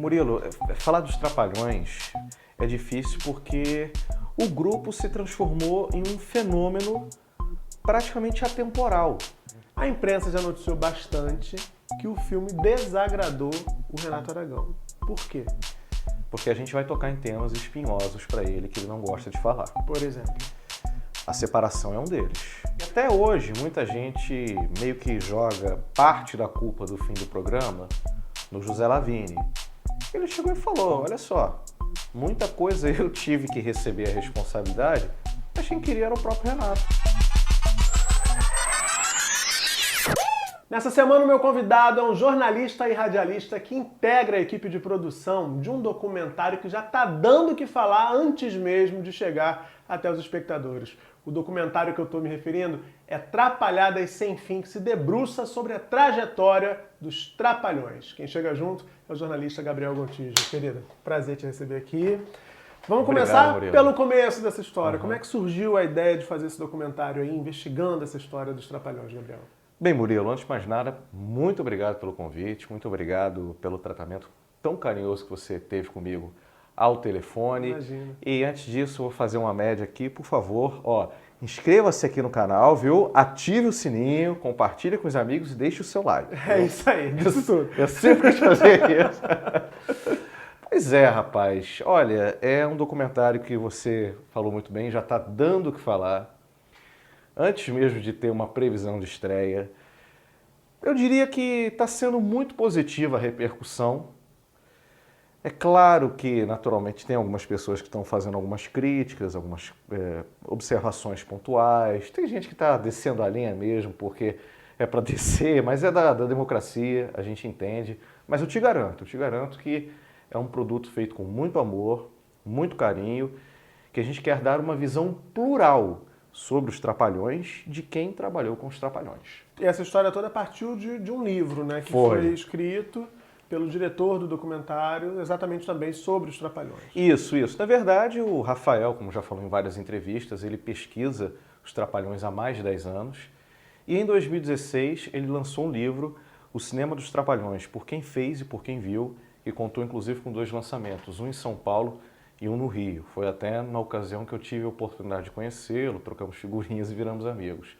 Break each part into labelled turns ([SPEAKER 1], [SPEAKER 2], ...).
[SPEAKER 1] Murilo, falar dos Trapalhões é difícil porque o grupo se transformou em um fenômeno praticamente atemporal.
[SPEAKER 2] A imprensa já noticiou bastante que o filme desagradou o Renato Aragão. Por quê?
[SPEAKER 1] Porque a gente vai tocar em temas espinhosos para ele que ele não gosta de falar.
[SPEAKER 2] Por exemplo,
[SPEAKER 1] A separação é um deles. E até hoje, muita gente meio que joga parte da culpa do fim do programa no José Lavigne. Ele chegou e falou, olha só, muita coisa eu tive que receber a responsabilidade, mas quem queria era o próprio Renato.
[SPEAKER 2] nessa semana o meu convidado é um jornalista e radialista que integra a equipe de produção de um documentário que já está dando o que falar antes mesmo de chegar até os espectadores. O documentário que eu estou me referindo é Trapalhadas Sem Fim, que se debruça sobre a trajetória dos Trapalhões. Quem chega junto é o jornalista Gabriel Gontijo. Querida, prazer te receber aqui. Vamos começar pelo começo dessa história. Como é que surgiu a ideia de fazer esse documentário aí, investigando essa história dos Trapalhões, Gabriel?
[SPEAKER 1] Bem, Murilo, antes de mais nada, muito obrigado pelo convite, muito obrigado pelo tratamento tão carinhoso que você teve comigo ao telefone.
[SPEAKER 2] Imagina.
[SPEAKER 1] E antes disso, eu vou fazer uma média aqui, por favor. Ó, inscreva-se aqui no canal, viu? Ative o sininho, compartilhe com os amigos e deixe o seu like.
[SPEAKER 2] É isso aí, disso tudo.
[SPEAKER 1] Eu sempre quis fazer isso. Pois é, rapaz. Olha, é um documentário que você falou muito bem, já está dando o que falar. Antes mesmo de ter uma previsão de estreia, eu diria que está sendo muito positiva a repercussão. É claro que, naturalmente, tem algumas pessoas que estão fazendo algumas críticas, algumas observações pontuais. Tem gente que está descendo a linha mesmo, porque é para descer, mas é da democracia, a gente entende. Mas eu te garanto que é um produto feito com muito amor, muito carinho, que a gente quer dar uma visão plural sobre os Trapalhões de quem trabalhou com os Trapalhões.
[SPEAKER 2] E essa história toda partiu de um livro, né? Que foi escrito pelo diretor do documentário, exatamente também sobre os Trapalhões.
[SPEAKER 1] Isso. Na verdade, o Rafael, como já falou em várias entrevistas, ele pesquisa os Trapalhões há mais de 10 anos. E em 2016, ele lançou um livro, O Cinema dos Trapalhões, por quem fez e por quem viu, e contou inclusive com 2 lançamentos, um em São Paulo e um no Rio. Foi até na ocasião que eu tive a oportunidade de conhecê-lo, trocamos figurinhas e viramos amigos.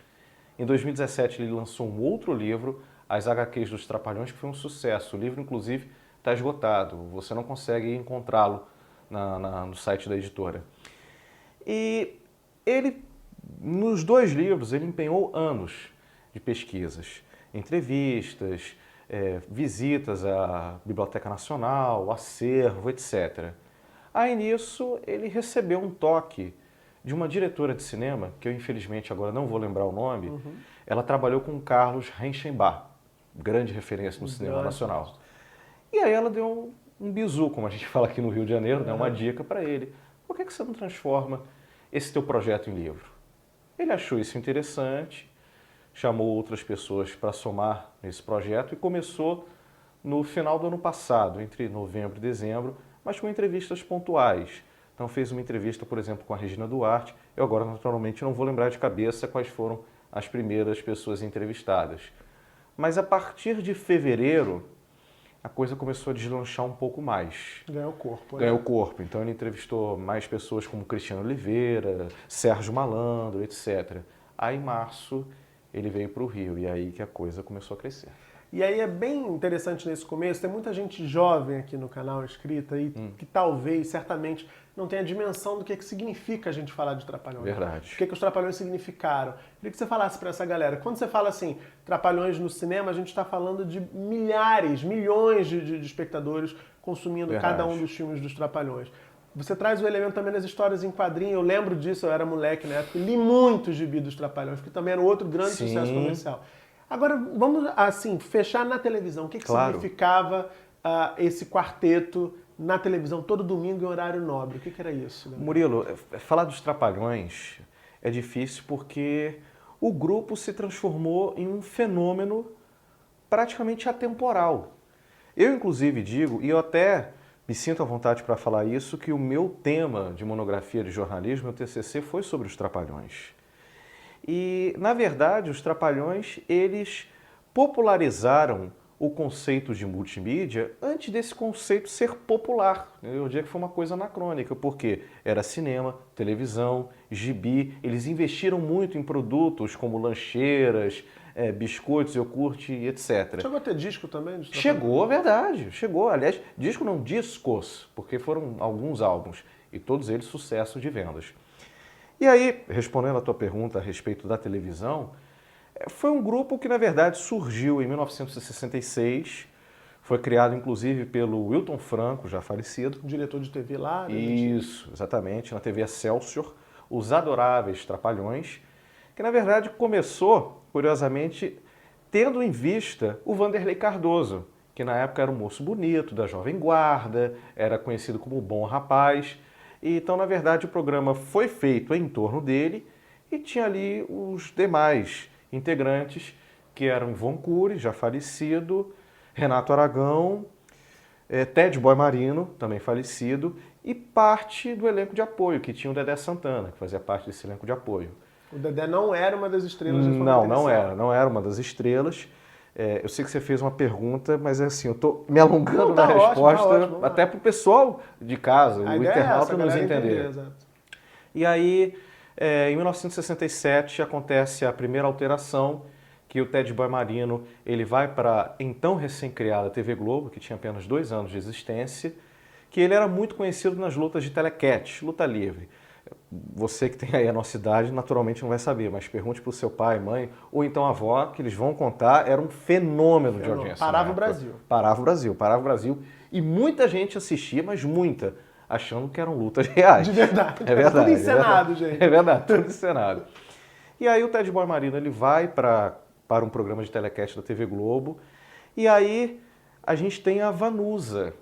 [SPEAKER 1] Em 2017, ele lançou um outro livro, As HQs dos Trapalhões, que foi um sucesso. O livro, inclusive, está esgotado. Você não consegue encontrá-lo no site da editora. E ele, nos 2 livros, ele empenhou anos de pesquisas, entrevistas, visitas à Biblioteca Nacional, acervo, etc. Aí nisso ele recebeu um toque de uma diretora de cinema, que eu infelizmente agora não vou lembrar o nome. Ela trabalhou com Carlos Reichenbach, grande referência no cinema nacional. E aí ela deu um bizu, como a gente fala aqui no Rio de Janeiro, né, uma dica para ele. Por que você não transforma esse teu projeto em livro? Ele achou isso interessante, chamou outras pessoas para somar nesse projeto e começou no final do ano passado, entre novembro e dezembro, mas com entrevistas pontuais. Então fez uma entrevista, por exemplo, com a Regina Duarte. Eu agora, naturalmente, não vou lembrar de cabeça quais foram as primeiras pessoas entrevistadas. Mas a partir de fevereiro, a coisa começou a deslanchar um pouco mais.
[SPEAKER 2] Ganhou corpo.
[SPEAKER 1] Ganhou corpo. Então ele entrevistou mais pessoas como Cristiano Oliveira, Sérgio Malandro, etc. Aí em março ele veio para o Rio e aí que a coisa começou a crescer.
[SPEAKER 2] E aí é bem interessante nesse começo, tem muita gente jovem aqui no canal inscrita aí, que talvez, certamente, não tenha dimensão do que significa a gente falar de Trapalhões.
[SPEAKER 1] Verdade.
[SPEAKER 2] O que os Trapalhões significaram. Queria que você falasse para essa galera. Quando você fala assim, Trapalhões no cinema, a gente está falando de milhares, milhões de espectadores consumindo cada um dos filmes dos Trapalhões. Você traz o elemento também das histórias em quadrinho. Eu lembro disso, eu era moleque na época, li muito gibi dos Trapalhões, que também era outro grande sucesso comercial. Agora, vamos, assim, fechar na televisão. O que significava esse quarteto na televisão, todo domingo em horário nobre? O que era isso? Né?
[SPEAKER 1] Murilo, falar dos Trapalhões é difícil porque o grupo se transformou em um fenômeno praticamente atemporal. Eu, inclusive, digo, e eu até me sinto à vontade para falar isso, que o meu tema de monografia de jornalismo, meu TCC, foi sobre os Trapalhões. E, na verdade, os Trapalhões, eles popularizaram o conceito de multimídia antes desse conceito ser popular. Eu diria que foi uma coisa anacrônica, porque era cinema, televisão, gibi, eles investiram muito em produtos como lancheiras, biscoitos, iogurte, etc.
[SPEAKER 2] Chegou a ter disco também?
[SPEAKER 1] Chegou, verdade, chegou. Aliás, disco não, discos, porque foram alguns álbuns, e todos eles sucesso de vendas. E aí, respondendo a tua pergunta a respeito da televisão, foi um grupo que, na verdade, surgiu em 1966, foi criado, inclusive, pelo Wilton Franco, já falecido.
[SPEAKER 2] Um diretor de TV lá, né?
[SPEAKER 1] Isso, exatamente, na TV Excelsior, Os Adoráveis Trapalhões, que, na verdade, começou, curiosamente, tendo em vista o Vanderlei Cardoso, que na época era um moço bonito, da Jovem Guarda, era conhecido como Bom Rapaz. E, então, na verdade, o programa foi feito em torno dele e tinha ali os demais integrantes, que eram Ivon Cury, já falecido, Renato Aragão, Ted Boy Marino, também falecido, e parte do elenco de apoio, que tinha o Dedé Santana, que fazia parte desse elenco de apoio.
[SPEAKER 2] O Dedé não era uma das estrelas de
[SPEAKER 1] Não era uma das estrelas. Eu sei que você fez uma pergunta, mas é assim, eu estou me alongando na resposta,
[SPEAKER 2] ótimo,
[SPEAKER 1] até para o pessoal de casa,
[SPEAKER 2] o
[SPEAKER 1] internauta nos entender. E aí, em 1967, acontece a primeira alteração, que o Ted Boy Marino ele vai para a então recém-criada TV Globo, que tinha apenas 2 anos de existência, que ele era muito conhecido nas lutas de telequete, luta livre. Você que tem aí a nossa idade, naturalmente não vai saber, mas pergunte para o seu pai, mãe, ou então a avó, que eles vão contar, era um fenômeno de audiência.
[SPEAKER 2] Parava o Brasil.
[SPEAKER 1] Parava o Brasil. E muita gente assistia, mas muita, achando que eram lutas reais.
[SPEAKER 2] De verdade.
[SPEAKER 1] É verdade.
[SPEAKER 2] Tudo encenado, gente.
[SPEAKER 1] É verdade, tudo encenado. E aí o Ted Boy Marino ele vai para um programa de telecast da TV Globo, e aí a gente tem a Vanusa,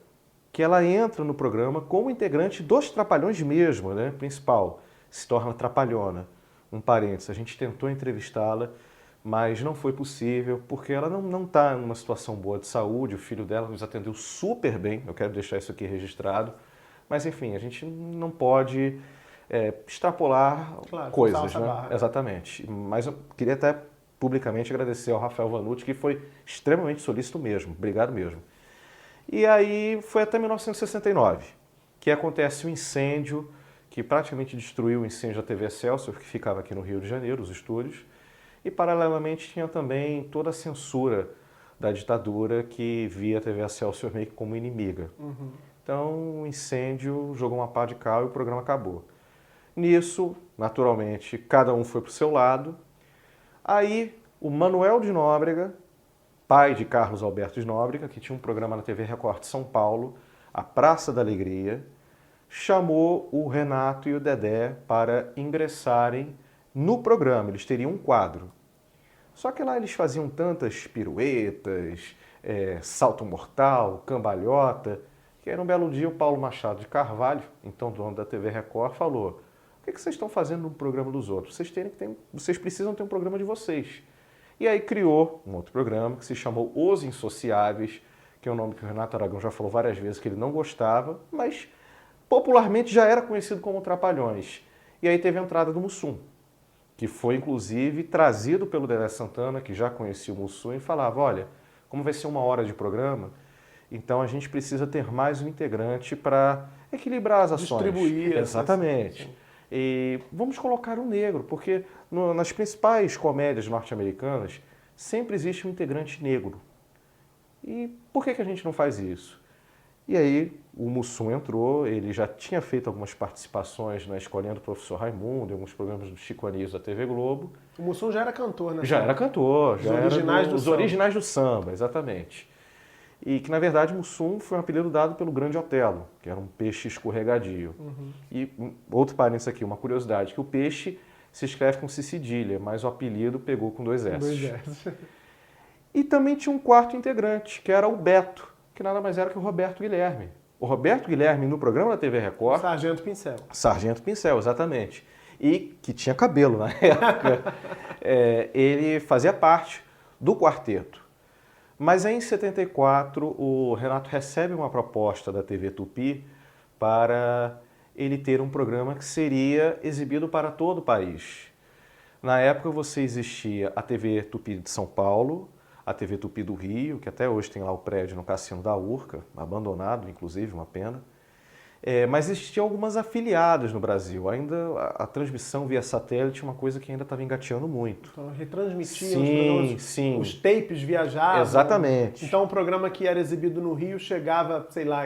[SPEAKER 1] que ela entra no programa como integrante dos Trapalhões mesmo, né, principal, se torna Trapalhona. Um parênteses, a gente tentou entrevistá-la, mas não foi possível, porque ela não está numa situação boa de saúde, o filho dela nos atendeu super bem, eu quero deixar isso aqui registrado, mas enfim, a gente não pode extrapolar coisas, né?
[SPEAKER 2] Barra.
[SPEAKER 1] Exatamente. Mas eu queria até publicamente agradecer ao Rafael Vanucci, que foi extremamente solícito mesmo, obrigado mesmo. E aí foi até 1969, que acontece um incêndio que praticamente destruiu o incêndio da TV Excelsior, que ficava aqui no Rio de Janeiro, os estúdios, e paralelamente tinha também toda a censura da ditadura que via a TV Excelsior meio que como inimiga.
[SPEAKER 2] Uhum.
[SPEAKER 1] Então o incêndio jogou uma pá de cal e o programa acabou. Nisso, naturalmente, cada um foi para o seu lado. Aí o Manuel de Nóbrega, pai de Carlos Alberto de Nóbrega, que tinha um programa na TV Record de São Paulo, a Praça da Alegria, chamou o Renato e o Dedé para ingressarem no programa. Eles teriam um quadro. Só que lá eles faziam tantas piruetas, salto mortal, cambalhota, que era um belo dia o Paulo Machado de Carvalho, então dono da TV Record, falou: o que vocês estão fazendo no programa dos outros? Vocês precisam ter um programa de vocês. E aí criou um outro programa que se chamou Os Insociáveis, que é um nome que o Renato Aragão já falou várias vezes que ele não gostava, mas popularmente já era conhecido como Trapalhões. E aí teve a entrada do Mussum, que foi inclusive trazido pelo Dedé Santana, que já conhecia o Mussum, e falava: olha, como vai ser 1 hora de programa, então a gente precisa ter mais um integrante para equilibrar as ações.
[SPEAKER 2] Distribuir.
[SPEAKER 1] Exatamente.
[SPEAKER 2] Assim.
[SPEAKER 1] E vamos colocar um negro, porque nas principais comédias norte-americanas sempre existe um integrante negro. E por que a gente não faz isso? E aí o Mussum entrou, ele já tinha feito algumas participações na Escolinha do Professor Raimundo, em alguns programas do Chico Anísio da TV Globo.
[SPEAKER 2] O Mussum já era cantor, né?
[SPEAKER 1] Já era cantor, já era os originais do samba, exatamente. E que, na verdade, Mussum foi um apelido dado pelo Grande Otelo, que era um peixe escorregadio.
[SPEAKER 2] Uhum.
[SPEAKER 1] E outro parênteses aqui, uma curiosidade, que o peixe se escreve com C cedilha, mas o apelido pegou com 2 S. E também tinha um quarto integrante, que era o Beto, que nada mais era que o Roberto Guilherme. O Roberto Guilherme, no programa da TV Record...
[SPEAKER 2] Sargento Pincel.
[SPEAKER 1] Sargento Pincel, exatamente. E que tinha cabelo na época. Ele fazia parte do quarteto. Mas em 74, o Renato recebe uma proposta da TV Tupi para ele ter um programa que seria exibido para todo o país. Na época você existia a TV Tupi de São Paulo, a TV Tupi do Rio, que até hoje tem lá o prédio no Cassino da Urca, abandonado, inclusive, uma pena. Mas existiam algumas afiliadas no Brasil. Ainda a transmissão via satélite é uma coisa que ainda estava engateando muito.
[SPEAKER 2] Então, retransmitiam
[SPEAKER 1] Sim,
[SPEAKER 2] os programas,
[SPEAKER 1] sim.
[SPEAKER 2] os tapes viajavam.
[SPEAKER 1] Exatamente.
[SPEAKER 2] Então, o programa que era exibido no Rio chegava, sei lá,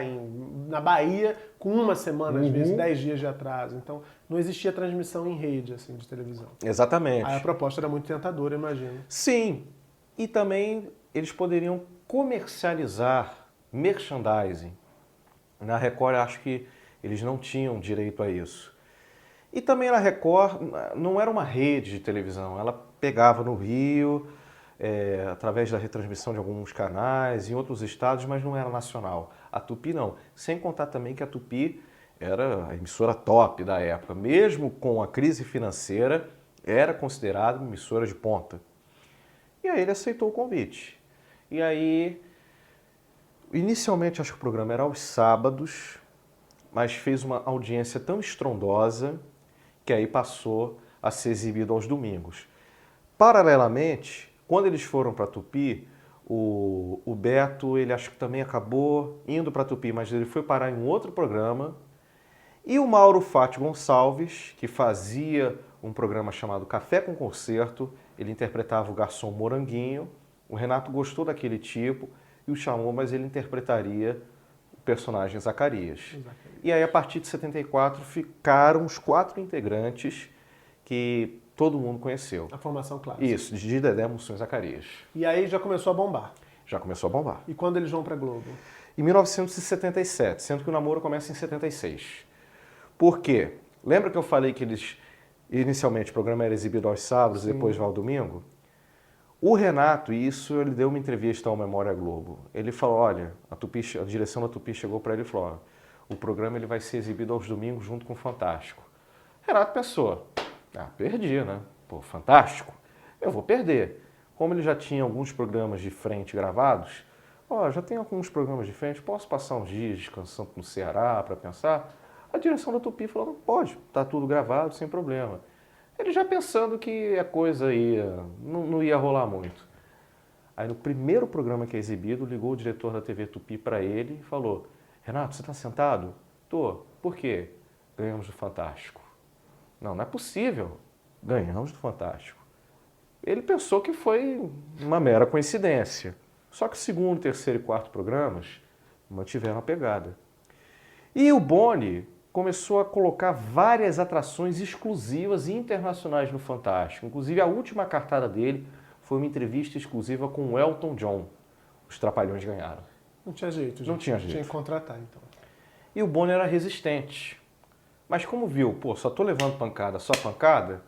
[SPEAKER 2] na Bahia com uma semana, às vezes 10 dias de atraso. Então, não existia transmissão em rede, assim, de televisão.
[SPEAKER 1] Exatamente.
[SPEAKER 2] Aí a proposta era muito tentadora, imagino.
[SPEAKER 1] Sim. E também eles poderiam comercializar merchandising. Na Record, eu acho que eles não tinham direito a isso. E também na Record não era uma rede de televisão, ela pegava no Rio, através da retransmissão de alguns canais, em outros estados, mas não era nacional. A Tupi não. Sem contar também que a Tupi era a emissora top da época. Mesmo com a crise financeira, era considerada uma emissora de ponta. E aí ele aceitou o convite. E aí, inicialmente acho que o programa era aos sábados, mas fez uma audiência tão estrondosa que aí passou a ser exibido aos domingos. Paralelamente, quando eles foram para a Tupi, o Beto, ele acho que também acabou indo para a Tupi, mas ele foi parar em um outro programa. E o Mauro Fátio Gonçalves, que fazia um programa chamado Café com Concerto, ele interpretava o garçom Moranguinho. O Renato gostou daquele tipo e o chamou, mas ele interpretaria o personagem Zacarias. E aí, a partir de 74, ficaram os 4 integrantes que todo mundo conheceu.
[SPEAKER 2] A formação clássica.
[SPEAKER 1] Isso, de Dedé, Mussum e Zacarias.
[SPEAKER 2] E aí já começou a bombar.
[SPEAKER 1] Já começou a bombar.
[SPEAKER 2] E quando eles vão para Globo?
[SPEAKER 1] Em 1977, sendo que o namoro começa em 76. Por quê? Lembra que eu falei que inicialmente o programa era exibido aos sábados e depois vai ao domingo? O Renato, e isso ele deu uma entrevista ao Memória Globo. Ele falou, olha, a direção da Tupi chegou para ele e falou, o programa ele vai ser exibido aos domingos junto com o Fantástico. Renato pensou, perdi, né? Pô, Fantástico, eu vou perder. Como ele já tinha alguns programas de frente gravados, já tem alguns programas de frente, posso passar uns dias descansando no Ceará para pensar? A direção da Tupi falou, não pode, tá tudo gravado, sem problema. Ele já pensando que a coisa não ia rolar muito. Aí no primeiro programa que é exibido, ligou o diretor da TV Tupi para ele e falou, Renato, você está sentado? Tô. Por quê? Ganhamos do Fantástico. Não é possível. Ganhamos do Fantástico. Ele pensou que foi uma mera coincidência. Só que o segundo, terceiro e quarto programas mantiveram a pegada. E o Boni começou a colocar várias atrações exclusivas e internacionais no Fantástico. Inclusive, a última cartada dele foi uma entrevista exclusiva com o Elton John. Os Trapalhões ganharam.
[SPEAKER 2] Não tinha jeito, gente.
[SPEAKER 1] Não tinha jeito.
[SPEAKER 2] Tinha que contratar, então.
[SPEAKER 1] E o Boni era resistente. Mas como viu, só tô levando pancada, só pancada,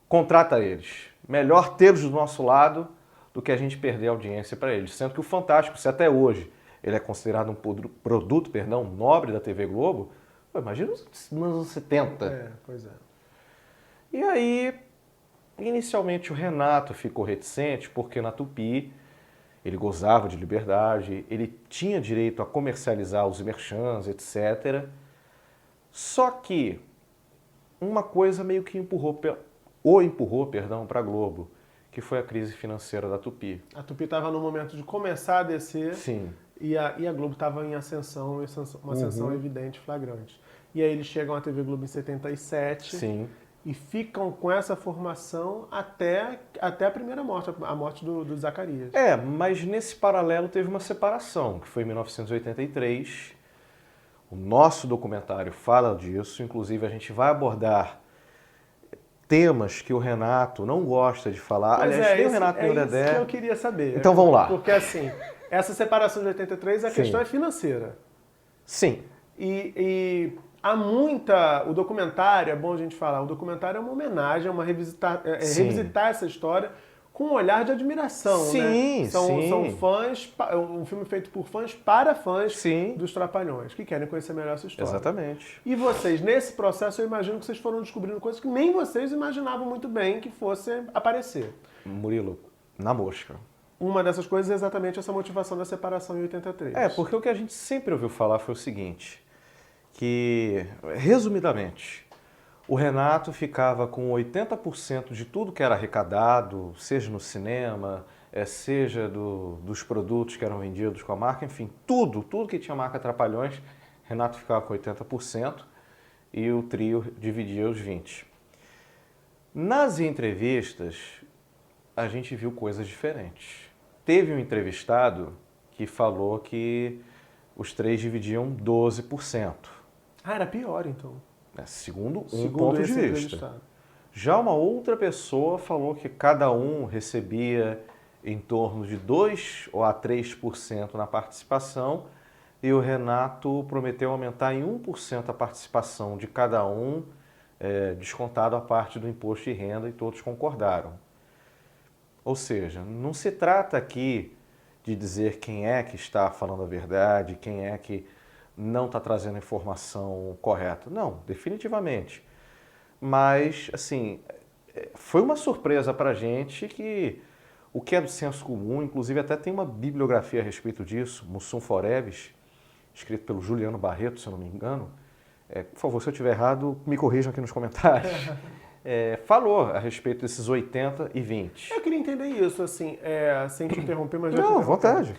[SPEAKER 1] contrata eles. Melhor tê-los do nosso lado do que a gente perder a audiência para eles. Sendo que o Fantástico, se até hoje ele é considerado um produto, nobre da TV Globo, imagina nos anos 70.
[SPEAKER 2] Pois é.
[SPEAKER 1] E aí, inicialmente o Renato ficou reticente, porque na Tupi ele gozava de liberdade, ele tinha direito a comercializar os merchans, etc. Só que uma coisa meio que empurrou para a Globo, que foi a crise financeira da Tupi.
[SPEAKER 2] A Tupi estava no momento de começar a descer.
[SPEAKER 1] Sim.
[SPEAKER 2] E a Globo estava em ascensão, uma ascensão evidente, flagrante. E aí eles chegam à TV Globo em 77.
[SPEAKER 1] Sim.
[SPEAKER 2] E ficam com essa formação até a primeira morte, a morte do Zacarias.
[SPEAKER 1] Mas nesse paralelo teve uma separação, que foi em 1983. O nosso documentário fala disso, inclusive a gente vai abordar temas que o Renato não gosta de falar. Aliás, tem o Renato e o Dedé.
[SPEAKER 2] Isso que eu queria saber.
[SPEAKER 1] Então vamos lá.
[SPEAKER 2] Porque assim, essa separação de 83, a questão é financeira.
[SPEAKER 1] Sim.
[SPEAKER 2] E há o documentário, é bom a gente falar, o documentário é uma homenagem, revisitar essa história com um olhar de admiração, né? São fãs, um filme feito por fãs para fãs dos Trapalhões, que querem conhecer melhor essa história.
[SPEAKER 1] Exatamente.
[SPEAKER 2] E vocês, nesse processo, eu imagino que vocês foram descobrindo coisas que nem vocês imaginavam muito bem que fossem aparecer.
[SPEAKER 1] Murilo, na mosca.
[SPEAKER 2] Uma dessas coisas é exatamente essa motivação da separação em 83.
[SPEAKER 1] Porque o que a gente sempre ouviu falar foi o seguinte, que, resumidamente, o Renato ficava com 80% de tudo que era arrecadado, seja no cinema, seja dos produtos que eram vendidos com a marca, enfim, tudo que tinha marca Trapalhões, Renato ficava com 80% e o trio dividia os 20%. Nas entrevistas, a gente viu coisas diferentes. Teve um entrevistado que falou que os três dividiam 12%.
[SPEAKER 2] Ah, era pior então.
[SPEAKER 1] Segundo um ponto de vista. Já uma outra pessoa falou que cada um recebia em torno de 2% a 3% na participação e o Renato prometeu aumentar em 1% a participação de cada um, descontado a parte do imposto de renda, e todos concordaram. Ou seja, não se trata aqui de dizer quem é que está falando a verdade, quem é que não está trazendo a informação correta. Não, definitivamente. Mas, assim, foi uma surpresa para a gente que o que é do senso comum, inclusive até tem uma bibliografia a respeito disso, Mussum Foreves, escrito pelo Juliano Barreto, se eu não me engano. Por favor, se eu estiver errado, me corrijam aqui nos comentários. Falou a respeito desses 80 e 20.
[SPEAKER 2] Eu queria entender isso, assim, sem te interromper, mas já
[SPEAKER 1] Não, à vontade.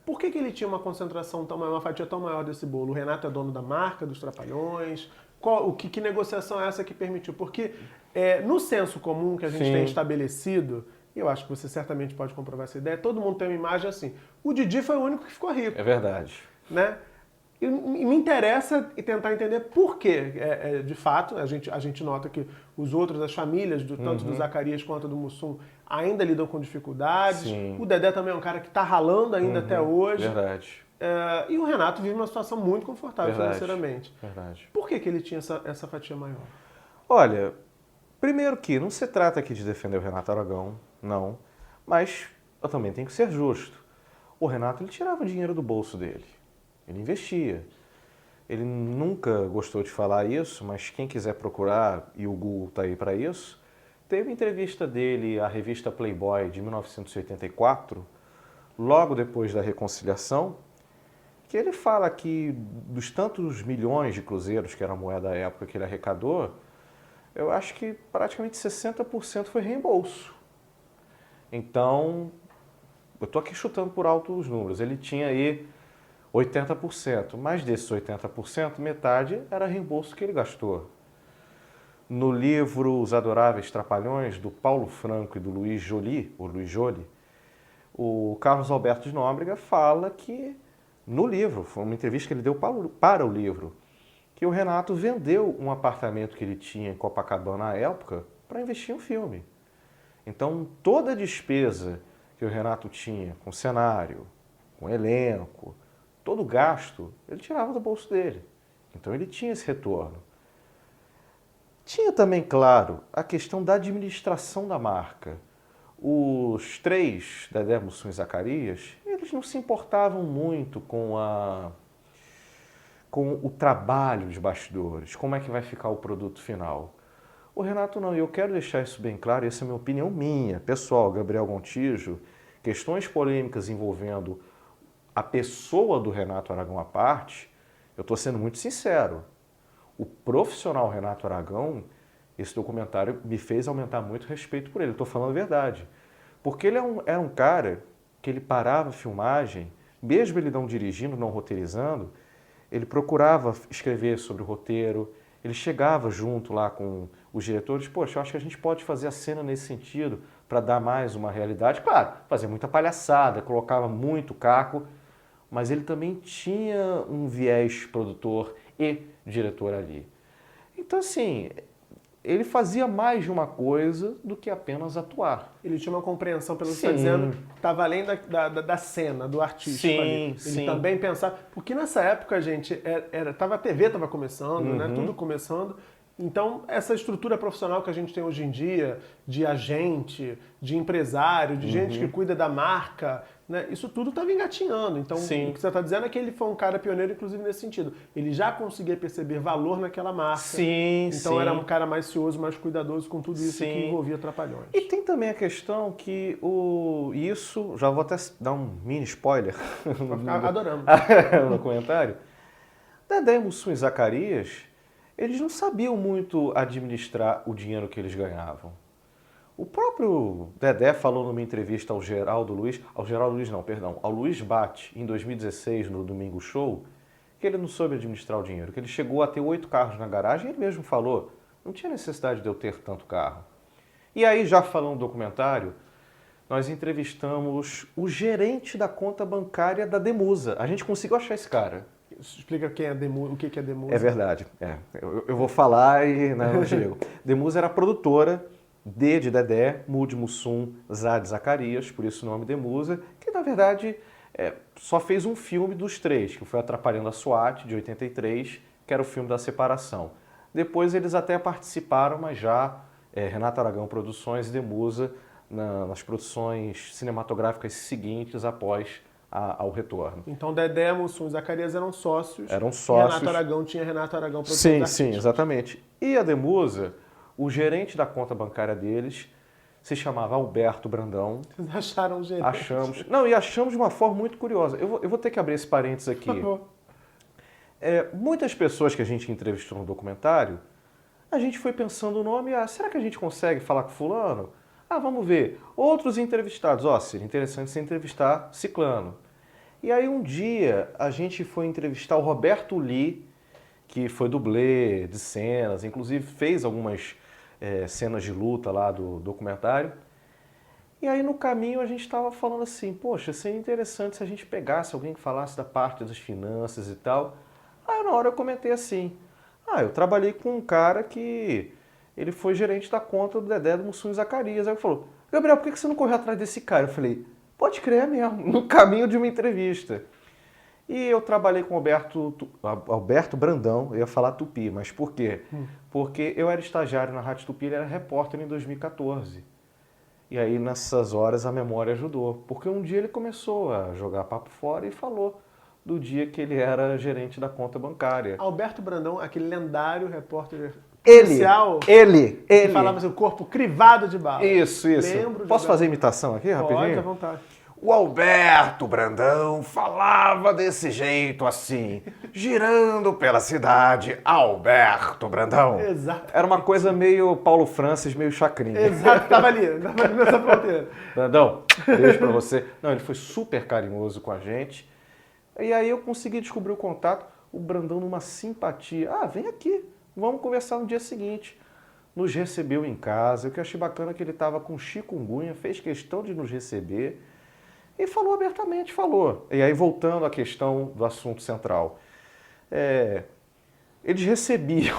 [SPEAKER 2] Por que ele tinha uma concentração tão maior, uma fatia tão maior desse bolo? O Renato é dono da marca, dos Trapalhões? Que negociação é essa que permitiu? Porque no senso comum que a gente tem estabelecido, e eu acho que você certamente pode comprovar essa ideia, todo mundo tem uma imagem assim, o Didi foi o único que ficou rico.
[SPEAKER 1] É verdade.
[SPEAKER 2] Né? E me interessa tentar entender por quê. De fato, a gente nota que os outros, as famílias, tanto do Zacarias quanto do Mussum, ainda lidam com dificuldades.
[SPEAKER 1] Sim.
[SPEAKER 2] O Dedé também é um cara que está ralando ainda até hoje.
[SPEAKER 1] Verdade.
[SPEAKER 2] E o Renato vive uma situação muito confortável financeiramente.
[SPEAKER 1] Verdade.
[SPEAKER 2] Por que ele tinha essa fatia maior?
[SPEAKER 1] Olha, primeiro que não se trata aqui de defender o Renato Aragão, não. Mas eu também tenho que ser justo. O Renato, ele tirava dinheiro do bolso dele. Ele investia. Ele nunca gostou de falar isso, mas quem quiser procurar, e o Google está aí para isso, teve entrevista dele à revista Playboy de 1984, logo depois da reconciliação, que ele fala que dos tantos milhões de cruzeiros, que era a moeda da época que ele arrecadou, eu acho que praticamente 60% foi reembolso. Então, eu estou aqui chutando por alto os números. Ele tinha aí 80%, mas desses 80%, metade era reembolso que ele gastou. No livro Os Adoráveis Trapalhões, do Paulo Franco e do Luiz Joly, o Carlos Alberto de Nóbrega fala que, no livro, foi uma entrevista que ele deu para o livro, que o Renato vendeu um apartamento que ele tinha em Copacabana na época para investir em um filme. Então, toda a despesa que o Renato tinha com cenário, com elenco, todo gasto, ele tirava do bolso dele. Então ele tinha esse retorno. Tinha também, claro, a questão da administração da marca. Os três, Dedé, Mussum e Zacarias, eles não se importavam muito com o trabalho dos bastidores, como é que vai ficar o produto final. O Renato não, e eu quero deixar isso bem claro, essa é a minha opinião minha, pessoal, Gabriel Gontijo, questões polêmicas envolvendo a pessoa do Renato Aragão à parte, eu estou sendo muito sincero. O profissional Renato Aragão, esse documentário me fez aumentar muito o respeito por ele. Estou falando a verdade. Porque ele era um cara que ele parava a filmagem, mesmo ele não dirigindo, não roteirizando, ele procurava escrever sobre o roteiro, ele chegava junto lá com os diretores, poxa, eu acho que a gente pode fazer a cena nesse sentido para dar mais uma realidade. Claro, fazia muita palhaçada, colocava muito caco, mas ele também tinha um viés produtor e diretor ali. Então, assim, ele fazia mais de uma coisa do que apenas atuar.
[SPEAKER 2] Ele tinha uma compreensão, pelo que você está dizendo, estava além da cena, do artista.
[SPEAKER 1] Sim,
[SPEAKER 2] ele também pensava... Porque nessa época, gente, a TV estava começando, né? Tudo começando. Então, essa estrutura profissional que a gente tem hoje em dia, de agente, de empresário, de gente que cuida da marca, né? Isso tudo estava engatinhando. Então, o que você está dizendo é que ele foi um cara pioneiro, inclusive, nesse sentido. Ele já conseguia perceber valor naquela marca. Então, era um cara mais cioso, mais cuidadoso com tudo isso que envolvia Trapalhões.
[SPEAKER 1] E tem também a questão que isso, já vou até dar um mini spoiler.
[SPEAKER 2] Adoramos.
[SPEAKER 1] No comentário. Dedé, Mussum e Zacarias, eles não sabiam muito administrar o dinheiro que eles ganhavam. O próprio Dedé falou numa entrevista ao Luiz Bate, em 2016, no Domingo Show, que ele não soube administrar o dinheiro, que ele chegou a ter 8 carros na garagem, e ele mesmo falou, não tinha necessidade de eu ter tanto carro. E aí, já falando do documentário, nós entrevistamos o gerente da conta bancária da Demusa. A gente conseguiu achar esse cara.
[SPEAKER 2] Explica quem é Demusa, o que é Demusa.
[SPEAKER 1] É verdade. Eu vou falar e não chego. Demusa era produtora de Dedé, Mude Mussum, Zad Zacarias, por isso o nome Demusa, que na verdade só fez um filme dos 3, que foi Atrapalhando a SWAT, de 83, que era o filme da separação. Depois eles até participaram, mas já Renato Aragão Produções e Demusa nas produções cinematográficas seguintes após ao retorno.
[SPEAKER 2] Então Dedé, Mussum e Zacarias eram sócios.
[SPEAKER 1] Eram sócios.
[SPEAKER 2] E Renato Aragão tinha Renato Aragão Produções
[SPEAKER 1] Sim,
[SPEAKER 2] Artísticas.
[SPEAKER 1] sim, exatamente. E a Demusa, o gerente da conta bancária deles se chamava Alberto Brandão.
[SPEAKER 2] Vocês acharam o gerente?
[SPEAKER 1] Achamos. Não, e achamos de uma forma muito curiosa. Eu vou ter que abrir esse parênteses aqui.
[SPEAKER 2] Por favor.
[SPEAKER 1] Muitas pessoas que a gente entrevistou no documentário, a gente foi pensando o nome, será que a gente consegue falar com fulano? Vamos ver. Outros entrevistados, seria interessante se entrevistar ciclano. E aí um dia a gente foi entrevistar o Roberto Lee, que foi dublê de cenas, inclusive fez algumas cenas de luta lá do documentário. E aí no caminho a gente estava falando assim, poxa, seria interessante se a gente pegasse alguém que falasse da parte das finanças e tal. Aí na hora eu comentei assim, eu trabalhei com um cara que ele foi gerente da conta do Dedé, do Mussum e Zacarias. Aí ele falou, Gabriel, por que você não correu atrás desse cara? Eu falei, pode crer mesmo, no caminho de uma entrevista. E eu trabalhei com Alberto Brandão, eu ia falar Tupi, mas por quê? Porque eu era estagiário na Rádio Tupi, ele era repórter em 2014. E aí nessas horas a memória ajudou, porque um dia ele começou a jogar papo fora e falou do dia que ele era gerente da conta bancária.
[SPEAKER 2] Alberto Brandão, aquele lendário repórter
[SPEAKER 1] policial. Ele.
[SPEAKER 2] Que falava assim, o corpo crivado de bala.
[SPEAKER 1] Isso. Posso fazer imitação aqui, rapidinho?
[SPEAKER 2] Pode, à vontade.
[SPEAKER 1] O Alberto Brandão falava desse jeito assim, girando pela cidade, Alberto Brandão.
[SPEAKER 2] Exato.
[SPEAKER 1] Era uma coisa meio Paulo Francis, meio Chacrinha.
[SPEAKER 2] Exato, tava ali nessa fronteira.
[SPEAKER 1] Brandão, beijo pra você. Não, ele foi super carinhoso com a gente. E aí eu consegui descobrir o contato, o Brandão numa simpatia. Vem aqui, vamos conversar no dia seguinte. Nos recebeu em casa, o que eu achei bacana é que ele estava com chikungunya, fez questão de nos receber. E falou abertamente, falou. E aí, voltando à questão do assunto central. Eles recebiam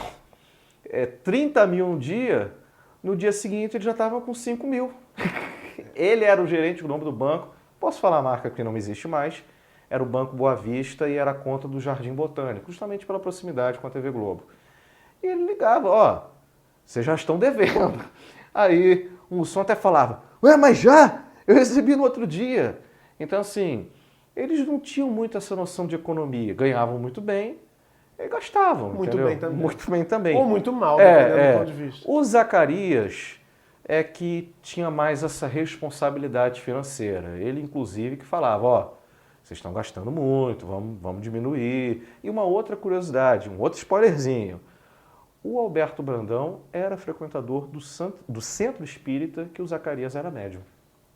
[SPEAKER 1] 30 mil um dia, no dia seguinte eles já estavam com 5 mil. Ele era o gerente, o nome do banco, posso falar a marca que não existe mais, era o Banco Boa Vista e era a conta do Jardim Botânico, justamente pela proximidade com a TV Globo. E ele ligava, vocês já estão devendo. Aí o Mussum até falava, mas já? Eu recebi no outro dia. Então, assim, eles não tinham muito essa noção de economia. Ganhavam muito bem e gastavam,
[SPEAKER 2] muito
[SPEAKER 1] entendeu?
[SPEAKER 2] bem também.
[SPEAKER 1] Muito bem também.
[SPEAKER 2] Ou muito mal, dependendo do ponto de vista.
[SPEAKER 1] O Zacarias é que tinha mais essa responsabilidade financeira. Ele, inclusive, que falava, vocês estão gastando muito, vamos diminuir. E uma outra curiosidade, um outro spoilerzinho. O Alberto Brandão era frequentador do centro espírita que o Zacarias era médium.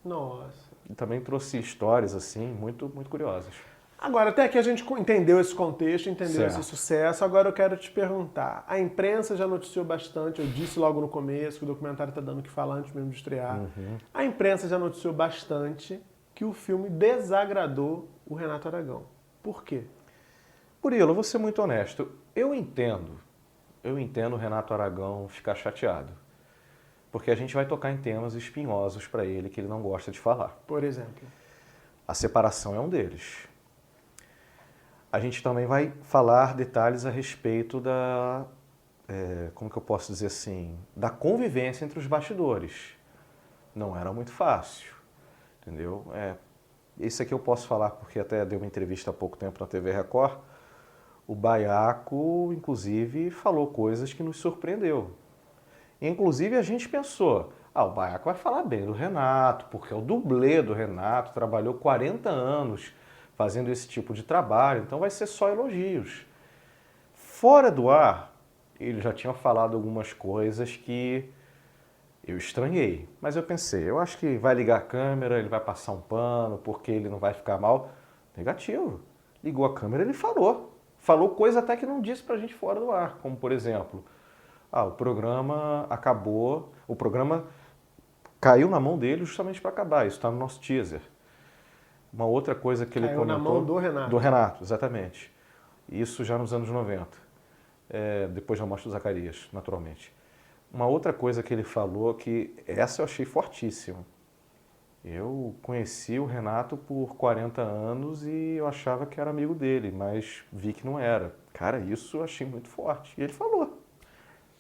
[SPEAKER 2] Nossa.
[SPEAKER 1] E também trouxe histórias, assim, muito, muito curiosas.
[SPEAKER 2] Agora, até aqui a gente entendeu esse contexto, entendeu
[SPEAKER 1] Certo.
[SPEAKER 2] esse sucesso. Agora eu quero te perguntar. A imprensa já noticiou bastante, eu disse logo no começo que o documentário está dando o que falar antes mesmo de estrear. A imprensa já noticiou bastante que o filme desagradou o Renato Aragão. Por quê?
[SPEAKER 1] Murilo, eu vou ser muito honesto. Eu entendo o Renato Aragão ficar chateado. Porque a gente vai tocar em temas espinhosos para ele que ele não gosta de falar.
[SPEAKER 2] Por exemplo?
[SPEAKER 1] A separação é um deles. A gente também vai falar detalhes a respeito como que eu posso dizer assim, da convivência entre os bastidores. Não era muito fácil, entendeu? Isso aqui eu posso falar porque até dei uma entrevista há pouco tempo na TV Record. O Baiaco, inclusive, falou coisas que nos surpreendeu. Inclusive, a gente pensou, o Baiaco vai falar bem do Renato, porque é o dublê do Renato, trabalhou 40 anos fazendo esse tipo de trabalho, então vai ser só elogios. Fora do ar, ele já tinha falado algumas coisas que Eu estranhei, mas eu pensei, eu acho que vai ligar a câmera, ele vai passar um pano, porque ele não vai ficar mal. Negativo. Ligou a câmera, ele falou. Falou coisa até que não disse pra gente fora do ar, como por exemplo, o programa acabou, o programa caiu na mão dele justamente para acabar, isso está no nosso teaser. Uma outra coisa que ele
[SPEAKER 2] Caiu
[SPEAKER 1] comentou...
[SPEAKER 2] na mão do Renato.
[SPEAKER 1] Do Renato, exatamente. Isso já nos anos 90, depois da morte do Zacarias, naturalmente. Uma outra coisa que ele falou, que essa eu achei fortíssima. Eu conheci o Renato por 40 anos e eu achava que era amigo dele, mas vi que não era. Cara, isso eu achei muito forte. E ele falou.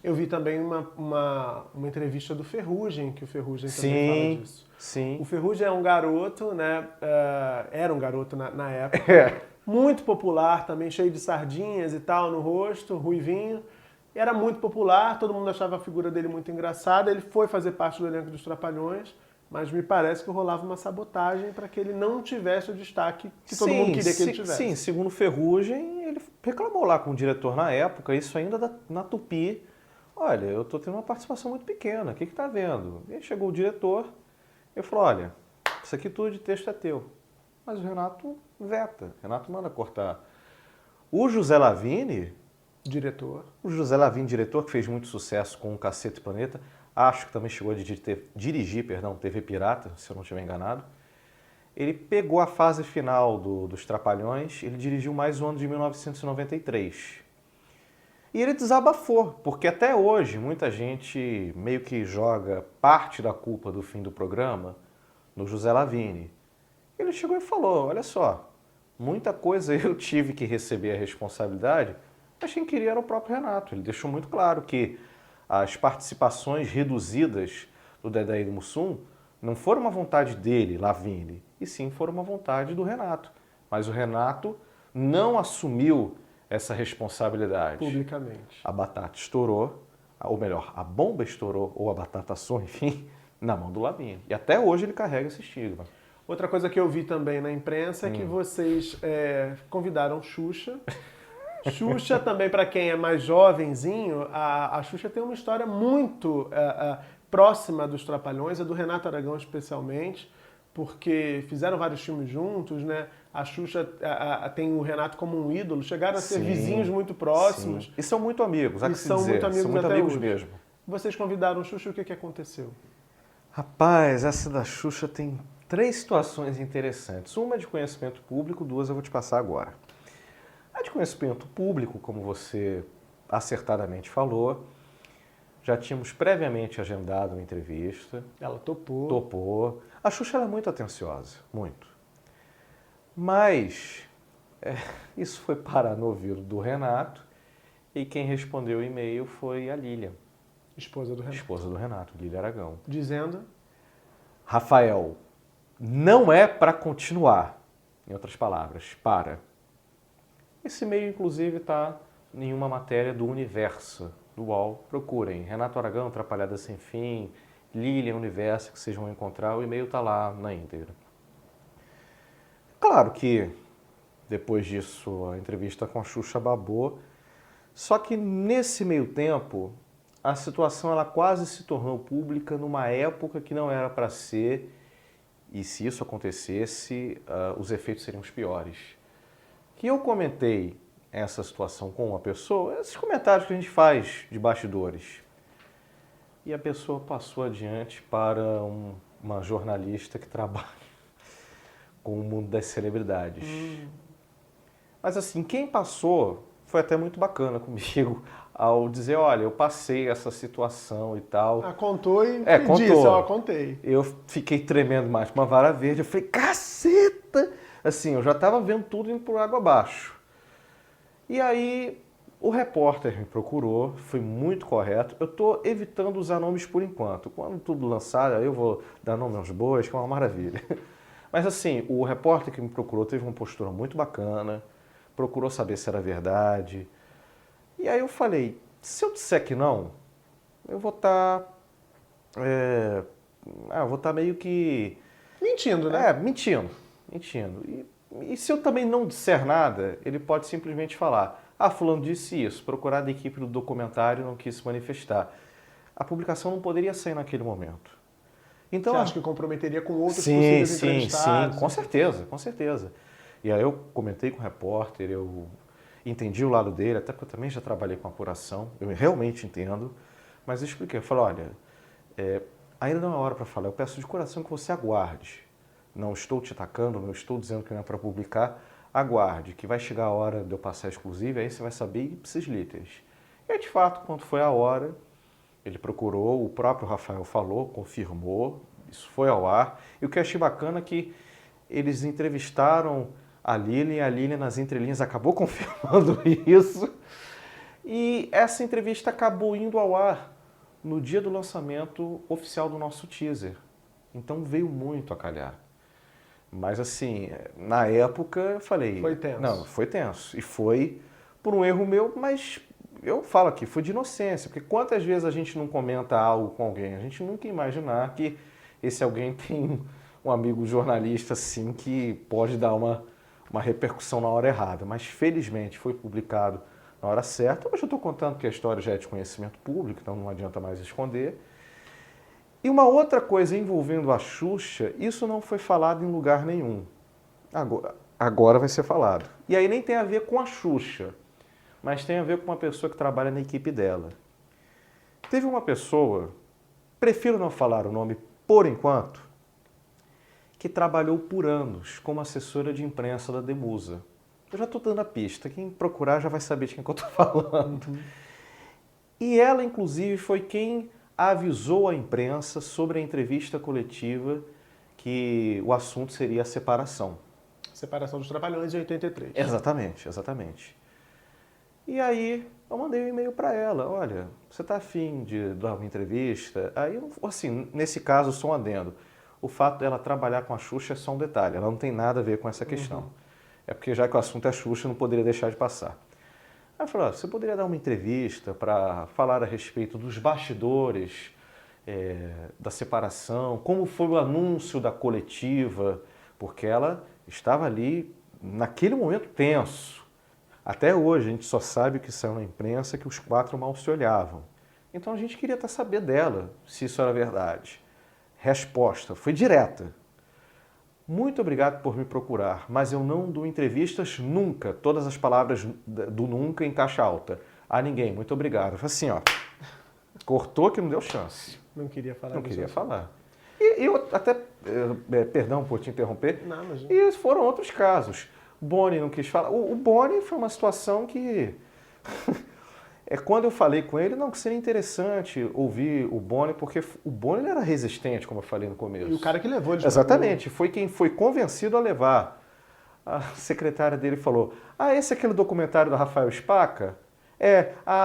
[SPEAKER 2] Eu vi também uma entrevista do Ferrugem, que o Ferrugem também fala disso.
[SPEAKER 1] Sim.
[SPEAKER 2] O Ferrugem é um garoto, né? Era um garoto na época. Muito popular, também cheio de sardinhas e tal no rosto, ruivinho. Era muito popular, todo mundo achava a figura dele muito engraçada. Ele foi fazer parte do elenco dos Trapalhões, mas me parece que rolava uma sabotagem para que ele não tivesse o destaque que todo mundo queria que ele tivesse.
[SPEAKER 1] Sim, segundo o Ferrugem, ele reclamou lá com o diretor na época, isso ainda na Tupi. Olha, eu estou tendo uma participação muito pequena, o que está vendo? E aí chegou o diretor e falou, olha, isso aqui tudo de texto é teu. Mas o Renato veta, o Renato manda cortar. O José Lavini,
[SPEAKER 2] Diretor,
[SPEAKER 1] que fez muito sucesso com o Cacete Planeta, acho que também chegou a dirigir TV Pirata, se eu não estiver enganado. Ele pegou a fase final dos Trapalhões, ele dirigiu mais o ano de 1993. E ele desabafou, porque até hoje muita gente meio que joga parte da culpa do fim do programa no José Lavini. Ele chegou e falou, olha só, muita coisa eu tive que receber a responsabilidade, mas quem queria era o próprio Renato. Ele deixou muito claro que as participações reduzidas do Dedé e do Mussum não foram uma vontade dele, Lavini, e sim foram uma vontade do Renato. Mas o Renato não assumiu essa responsabilidade.
[SPEAKER 2] publicamente.
[SPEAKER 1] A batata estourou, ou melhor, a bomba estourou, ou a batata assou, enfim, na mão do Lavini. E até hoje ele carrega esse estigma.
[SPEAKER 2] Outra coisa que eu vi também na imprensa é que vocês convidaram Xuxa. Xuxa também, para quem é mais jovenzinho, a Xuxa tem uma história muito próxima dos Trapalhões, a do Renato Aragão especialmente, porque fizeram vários filmes juntos, né? A Xuxa tem o Renato como um ídolo, chegaram a ser vizinhos muito próximos.
[SPEAKER 1] Sim. E são muito amigos, há que se dizer. São muito
[SPEAKER 2] até
[SPEAKER 1] amigos
[SPEAKER 2] hoje.
[SPEAKER 1] mesmo.
[SPEAKER 2] Vocês convidaram Xuxa, o que aconteceu?
[SPEAKER 1] Rapaz, essa da Xuxa tem 3 situações interessantes. Uma é de conhecimento público, 2 eu vou te passar agora. A de conhecimento público, como você acertadamente falou, já tínhamos previamente agendado uma entrevista.
[SPEAKER 2] Ela topou.
[SPEAKER 1] Topou. A Xuxa era muito atenciosa, muito. Mas isso foi parar no ouvido do Renato e quem respondeu o e-mail foi a Lilian.
[SPEAKER 2] Esposa do Renato.
[SPEAKER 1] Lilian Aragão.
[SPEAKER 2] Dizendo?
[SPEAKER 1] Rafael, não é para continuar. Em outras palavras, para. Esse e-mail, inclusive, está em uma matéria do Universo, do UOL. Procurem. Renato Aragão, Atrapalhada Sem Fim, Lilian Universo, que vocês vão encontrar. O e-mail está lá na íntegra. Claro que, depois disso, a entrevista com a Xuxa babou. Só que, nesse meio tempo, a situação ela quase se tornou pública numa época que não era para ser. E se isso acontecesse, os efeitos seriam os piores. Que eu comentei essa situação com uma pessoa, esses comentários que a gente faz de bastidores. E a pessoa passou adiante para uma jornalista que trabalha com o mundo das celebridades. Mas assim, quem passou foi até muito bacana comigo ao dizer, olha, eu passei essa situação e tal.
[SPEAKER 2] Contou e
[SPEAKER 1] contou.
[SPEAKER 2] disse, contei.
[SPEAKER 1] Eu fiquei tremendo mais com uma vara verde, eu falei, caceta! Assim, eu já estava vendo tudo indo por água abaixo. E aí, o repórter me procurou, foi muito correto. Eu estou evitando usar nomes por enquanto. Quando tudo lançar, aí eu vou dar nome aos bois, que é uma maravilha. Mas assim, o repórter que me procurou teve uma postura muito bacana, procurou saber se era verdade. E aí eu falei, se eu disser que não, eu vou estar... vou estar meio que...
[SPEAKER 2] Mentindo, né?
[SPEAKER 1] Mentindo. E se eu também não disser nada, ele pode simplesmente falar, fulano disse isso, procurar da equipe do documentário não quis se manifestar. a publicação não poderia sair naquele momento. Então,
[SPEAKER 2] Você acha que comprometeria com outros
[SPEAKER 1] sim,
[SPEAKER 2] possíveis
[SPEAKER 1] sim,
[SPEAKER 2] entrevistados?
[SPEAKER 1] sim, com certeza, com certeza. E aí eu comentei com o repórter, eu entendi o lado dele, até porque eu também já trabalhei com apuração, eu realmente entendo, mas eu expliquei, eu falei, olha, ainda não é hora para falar, eu peço de coração que você aguarde. Não estou te atacando, não estou dizendo que não é para publicar, aguarde, que vai chegar a hora de eu passar exclusiva, aí você vai saber ipsis literis. E aí, de fato, quando foi a hora, ele procurou, o próprio Rafael falou, confirmou, isso foi ao ar. E o que eu achei bacana é que eles entrevistaram a Lilian e a Lilian nas entrelinhas acabou confirmando isso. E essa entrevista acabou indo ao ar no dia do lançamento oficial do nosso teaser. Então veio muito a calhar. Mas assim, na época eu falei...
[SPEAKER 2] Foi tenso.
[SPEAKER 1] Não, foi tenso. E foi por um erro meu, mas eu falo aqui, foi de inocência. Porque quantas vezes a gente não comenta algo com alguém? A gente nunca ia imaginar que esse alguém tem um amigo jornalista assim que pode dar uma repercussão na hora errada. Mas felizmente foi publicado na hora certa. Mas eu estou contando que a história já é de conhecimento público, então não adianta mais esconder. E uma outra coisa envolvendo a Xuxa, isso não foi falado em lugar nenhum. Agora vai ser falado. E aí nem tem a ver com a Xuxa, mas tem a ver com uma pessoa que trabalha na equipe dela. Teve uma pessoa, prefiro não falar o nome por enquanto, que trabalhou por anos como assessora de imprensa da Demusa. Eu já estou dando a pista, quem procurar já vai saber de quem que eu estou falando. E ela, inclusive, foi quem avisou a imprensa sobre a entrevista coletiva que o assunto seria a separação.
[SPEAKER 2] Separação dos Trapalhões em 83.
[SPEAKER 1] Exatamente, exatamente. E aí eu mandei um e-mail para ela, olha, você está afim de dar uma entrevista? Aí, assim, nesse caso, só um adendo. O fato dela trabalhar com a Xuxa é só um detalhe, ela não tem nada a ver com essa questão. É porque já que o assunto é Xuxa, não poderia deixar de passar. Aí eu falei, você poderia dar uma entrevista para falar a respeito dos bastidores da separação, como foi o anúncio da coletiva, porque ela estava ali, naquele momento, tenso. Até hoje, a gente só sabe o que saiu na imprensa, que os quatro mal se olhavam. Então a gente queria até saber dela, se isso era verdade. Resposta, foi direta. Muito obrigado por me procurar, mas eu não dou entrevistas nunca. Todas as palavras do nunca em caixa alta. A ninguém, muito obrigado. Eu falei assim, ó, cortou que não deu chance.
[SPEAKER 2] Não queria falar
[SPEAKER 1] Não
[SPEAKER 2] disso.
[SPEAKER 1] queria falar. E eu até, perdão por te interromper,
[SPEAKER 2] Não, mas...
[SPEAKER 1] e foram outros casos. Boni não quis falar. O Boni foi uma situação que... Quando eu falei com ele, não, que seria interessante ouvir o Boni, porque o Boni ele era resistente, como eu falei no começo.
[SPEAKER 2] E o cara que levou ele.
[SPEAKER 1] Exatamente, foi quem foi convencido a levar. A secretária dele falou, esse é aquele documentário do Rafael Spaca?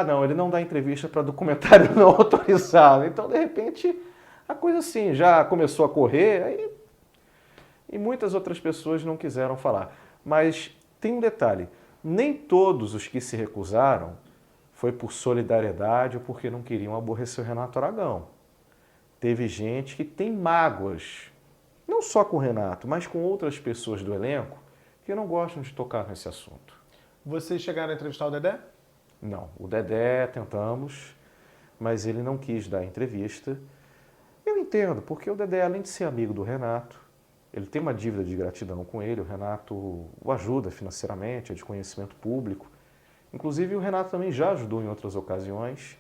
[SPEAKER 1] Não, ele não dá entrevista para documentário não autorizado. Então, de repente, a coisa assim já começou a correr e muitas outras pessoas não quiseram falar. Mas tem um detalhe, nem todos os que se recusaram foi por solidariedade ou porque não queriam aborrecer o Renato Aragão. Teve gente que tem mágoas, não só com o Renato, mas com outras pessoas do elenco que não gostam de tocar nesse assunto.
[SPEAKER 2] Vocês chegaram a entrevistar o Dedé?
[SPEAKER 1] Não, o Dedé tentamos, mas ele não quis dar entrevista. Eu entendo, porque o Dedé, além de ser amigo do Renato, ele tem uma dívida de gratidão com ele, o Renato o ajuda financeiramente, é de conhecimento público. Inclusive o Renato também já ajudou em outras ocasiões.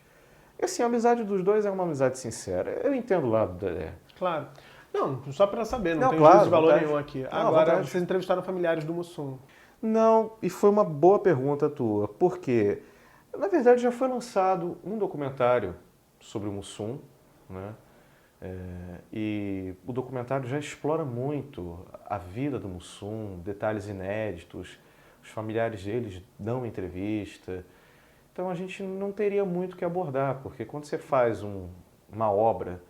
[SPEAKER 1] E assim, a amizade dos dois é uma amizade sincera. Eu entendo o lado do Dedé.
[SPEAKER 2] Claro. Não, só para saber, não tem
[SPEAKER 1] claro,
[SPEAKER 2] juízo de valor
[SPEAKER 1] vontade.
[SPEAKER 2] nenhum aqui.
[SPEAKER 1] Não,
[SPEAKER 2] agora,
[SPEAKER 1] vontade.
[SPEAKER 2] vocês entrevistaram familiares do Mussum.
[SPEAKER 1] Não, e foi uma boa pergunta tua, porque, na verdade, já foi lançado um documentário sobre o Mussum, né? E o documentário já explora muito a vida do Mussum, detalhes inéditos, os familiares deles dão entrevista. Então a gente não teria muito o que abordar, porque quando você faz uma obra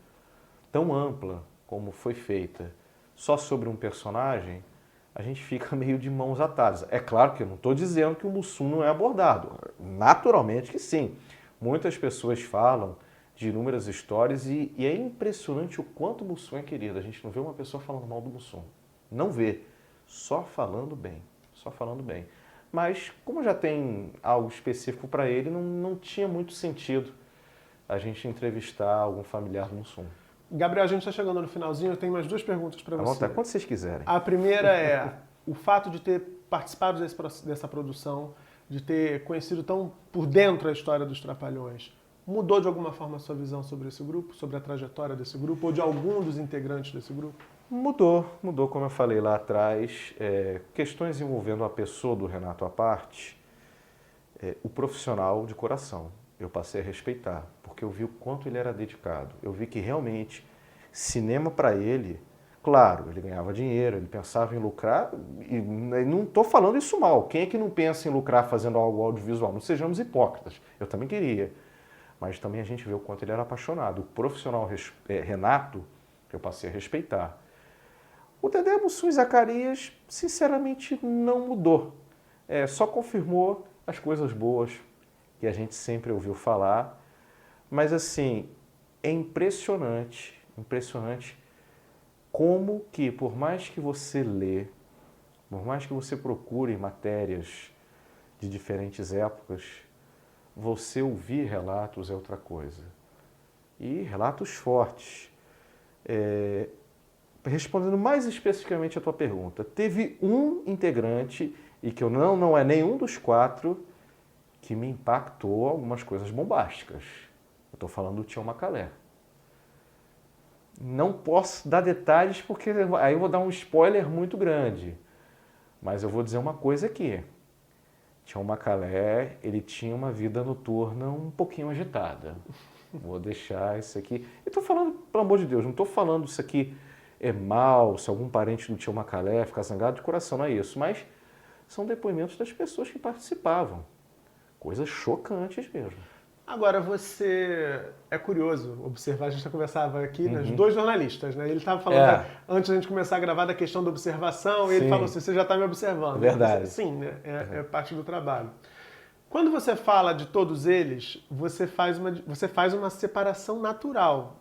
[SPEAKER 1] tão ampla como foi feita só sobre um personagem, a gente fica meio de mãos atadas. É claro que eu não estou dizendo que o Mussum não é abordado, naturalmente que sim. Muitas pessoas falam de inúmeras histórias e é impressionante o quanto o Mussum é querido. A gente não vê uma pessoa falando mal do Mussum. Não vê, só falando bem. Só falando bem. Mas, como já tem algo específico para ele, não tinha muito sentido a gente entrevistar algum familiar do Mussum.
[SPEAKER 2] Gabriel, a gente está chegando no finalzinho, eu tenho mais 2 perguntas para você.
[SPEAKER 1] Quando vocês quiserem.
[SPEAKER 2] A primeira é, o fato de ter participado dessa produção, de ter conhecido tão por dentro a história dos Trapalhões, mudou de alguma forma a sua visão sobre esse grupo, sobre a trajetória desse grupo, ou de algum dos integrantes desse grupo?
[SPEAKER 1] Mudou, como eu falei lá atrás. Questões envolvendo a pessoa do Renato à parte, o profissional de coração, eu passei a respeitar, porque eu vi o quanto ele era dedicado. Eu vi que realmente, cinema para ele, claro, ele ganhava dinheiro, ele pensava em lucrar, e não estou falando isso mal. Quem é que não pensa em lucrar fazendo algo audiovisual? Não sejamos hipócritas, eu também queria. Mas também a gente vê o quanto ele era apaixonado. O profissional Renato, eu passei a respeitar. O Dedé Mussum e Zacarias, sinceramente, não mudou. Só confirmou as coisas boas que a gente sempre ouviu falar. Mas, assim, é impressionante como que, por mais que você lê, por mais que você procure matérias de diferentes épocas, você ouvir relatos é outra coisa. E relatos fortes. Respondendo mais especificamente a tua pergunta, teve um integrante, e que não é nenhum dos 4, que me impactou algumas coisas bombásticas. Eu estou falando do Tião Macalé. Não posso dar detalhes porque aí eu vou dar um spoiler muito grande. Mas eu vou dizer uma coisa aqui. Tião Macalé, ele tinha uma vida noturna um pouquinho agitada. Vou deixar isso aqui. E estou falando, pelo amor de Deus, não estou falando isso aqui mal, se algum parente do Tião Macalé ficar zangado de coração, não é isso. Mas são depoimentos das pessoas que participavam. Coisas chocantes mesmo.
[SPEAKER 2] Agora, é curioso observar, a gente já conversava aqui, né, os 2 jornalistas, né? Ele estava falando, antes da gente começar a gravar, da questão da observação, e ele falou assim, você já está me observando.
[SPEAKER 1] Verdade.
[SPEAKER 2] Sim, né? É parte do trabalho. Quando você fala de todos eles, você faz uma separação natural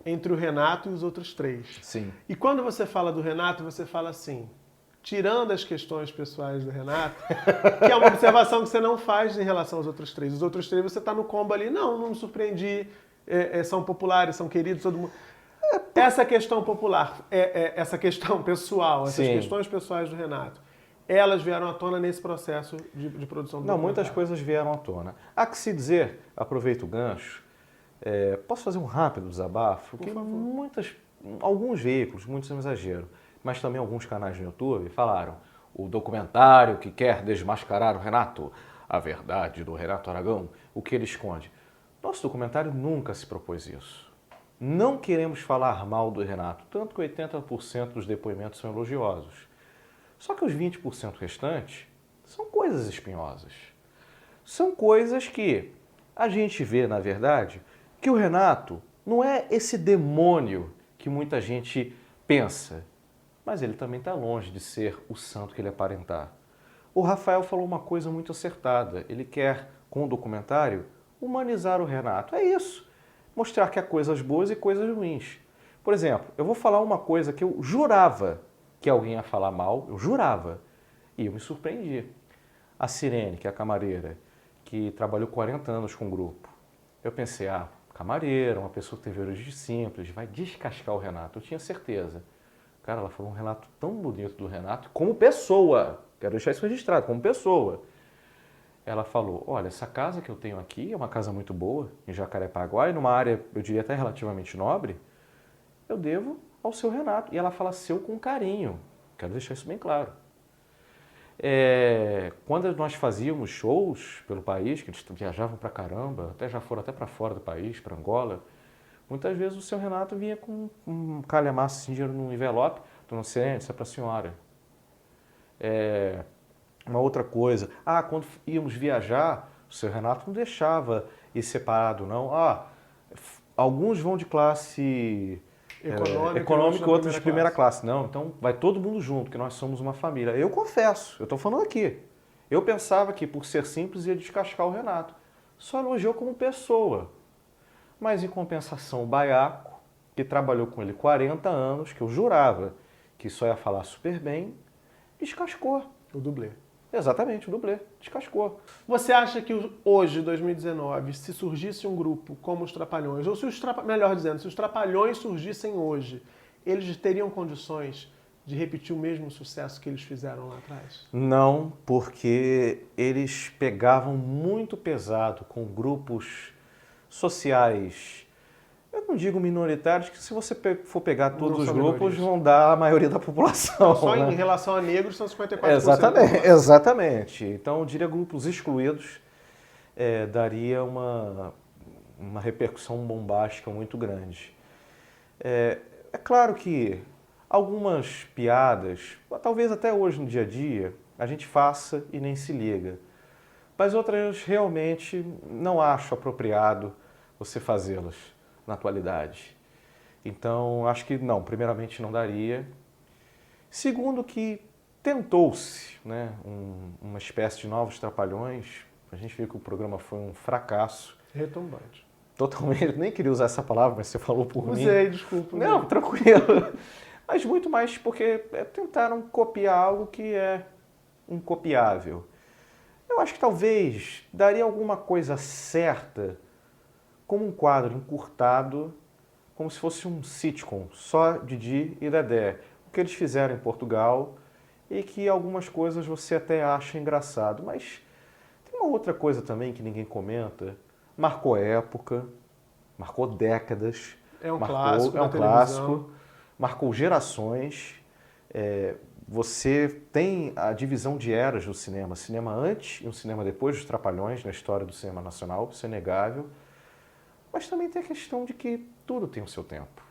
[SPEAKER 2] entre o Renato e os outros 3.
[SPEAKER 1] Sim.
[SPEAKER 2] E quando você fala do Renato, você fala assim, tirando as questões pessoais do Renato, que é uma observação que você não faz em relação aos outros 3. Os outros 3 você está no combo ali, não me surpreendi, são populares, são queridos, todo mundo. Essa questão popular, essa questão pessoal, essas questões pessoais do Renato, elas vieram à tona nesse processo de produção do
[SPEAKER 1] Não, muitas coisas vieram à tona. Há que se dizer, aproveito o gancho, posso fazer um rápido desabafo?
[SPEAKER 2] Por favor.
[SPEAKER 1] Alguns veículos, muitos é um exagero, mas também alguns canais no YouTube falaram o documentário que quer desmascarar o Renato, a verdade do Renato Aragão, o que ele esconde. Nosso documentário nunca se propôs isso. Não queremos falar mal do Renato, tanto que 80% dos depoimentos são elogiosos. Só que os 20% restantes são coisas espinhosas. São coisas que a gente vê, na verdade, que o Renato não é esse demônio que muita gente pensa. Mas ele também está longe de ser o santo que ele aparentar. O Rafael falou uma coisa muito acertada. Ele quer, com o documentário, humanizar o Renato. É isso. Mostrar que há coisas boas e coisas ruins. Por exemplo, eu vou falar uma coisa que eu jurava que alguém ia falar mal. Eu jurava. E eu me surpreendi. A Sirene, que é a camareira, que trabalhou 40 anos com o grupo. Eu pensei, camareira, uma pessoa que teve origem simples, vai descascar o Renato. Eu tinha certeza. Cara, ela falou um relato tão bonito do Renato, como pessoa. Quero deixar isso registrado, como pessoa. Ela falou, olha, essa casa que eu tenho aqui é uma casa muito boa, em Jacarepaguá, e numa área, eu diria até relativamente nobre, eu devo ao seu Renato. E ela fala seu com carinho. Quero deixar isso bem claro. Quando nós fazíamos shows pelo país, que eles viajavam pra caramba, até já foram até para fora do país, para Angola, muitas vezes o seu Renato vinha com um calhamaço assim, dinheiro num envelope. Dona Sirene, isso é para a senhora. Uma outra coisa. Quando íamos viajar, o seu Renato não deixava ir separado, não. Alguns vão de classe econômica, outros de primeira classe. Não, então vai todo mundo junto, que nós somos uma família. Eu confesso, eu estou falando aqui. Eu pensava que, por ser simples, ia descascar o Renato. Só elogiou como pessoa. Mas, em compensação, o Baiaco, que trabalhou com ele 40 anos, que eu jurava que só ia falar super bem, descascou.
[SPEAKER 2] O dublê.
[SPEAKER 1] Exatamente, o dublê. Descascou.
[SPEAKER 2] Você acha que hoje, 2019, se surgisse um grupo como os Trapalhões, ou se os melhor dizendo, se os Trapalhões surgissem hoje, eles teriam condições de repetir o mesmo sucesso que eles fizeram lá atrás?
[SPEAKER 1] Não, porque eles pegavam muito pesado com grupos sociais. Eu não digo minoritários, que se você for pegar todos os grupos, vão dar a maioria da população.
[SPEAKER 2] Só
[SPEAKER 1] né?
[SPEAKER 2] em relação a negros são 54%.
[SPEAKER 1] Exatamente. Então, eu diria grupos excluídos daria uma repercussão bombástica muito grande. É claro que algumas piadas, talvez até hoje no dia a dia, a gente faça e nem se liga. Mas outras realmente não acho apropriado você fazê-las na atualidade. Então, acho que não, primeiramente não daria. Segundo que tentou-se, né, uma espécie de novos Trapalhões. A gente viu que o programa foi um fracasso.
[SPEAKER 2] Retumbante.
[SPEAKER 1] Totalmente, nem queria usar essa palavra, mas você falou por mim.
[SPEAKER 2] Usei, desculpa.
[SPEAKER 1] Não, tranquilo. Mas muito mais porque tentaram copiar algo que é incopiável. Eu acho que talvez daria alguma coisa certa como um quadro encurtado, como se fosse um sitcom, só Didi e Dedé. O que eles fizeram em Portugal e que algumas coisas você até acha engraçado. Mas tem uma outra coisa também que ninguém comenta. Marcou época, marcou décadas.
[SPEAKER 2] É um clássico.
[SPEAKER 1] É um clássico. Marcou gerações. Você tem a divisão de eras do cinema. Cinema antes e um cinema depois dos Trapalhões na história do cinema nacional, isso é inegável. Mas também tem a questão de que tudo tem o seu tempo.